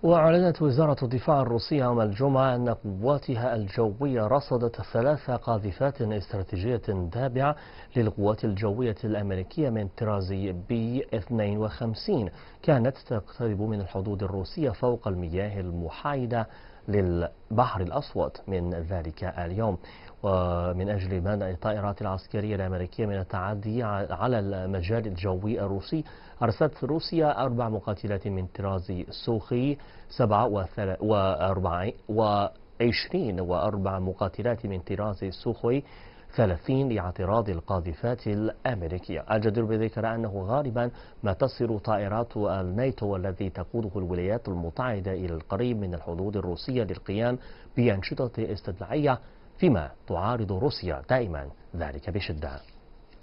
وأعلنت وزارة الدفاع الروسية يوم الجمعة أن قواتها الجوية رصدت 3 قاذفات استراتيجية تابعة للقوات الجوية الأمريكية من طراز بي 52 كانت تقترب من الحدود الروسية فوق المياه المحايدة للبحر الأسود من ذلك اليوم. ومن أجل منع الطائرات العسكرية الأمريكية من التعدي على المجال الجوي الروسي، أرسلت روسيا 4 مقاتلات من طراز سوخي 27 و4 مقاتلات من طراز سوخوي 30 لاعتراض القاذفات الأمريكية. الجدير بذكر أنه غالبا ما تصل طائرات الناتو الذي تقوده الولايات المتحدة إلى القريب من الحدود الروسية للقيام بأنشطة استطلاعية، فيما تعارض روسيا دائما ذلك بشدة.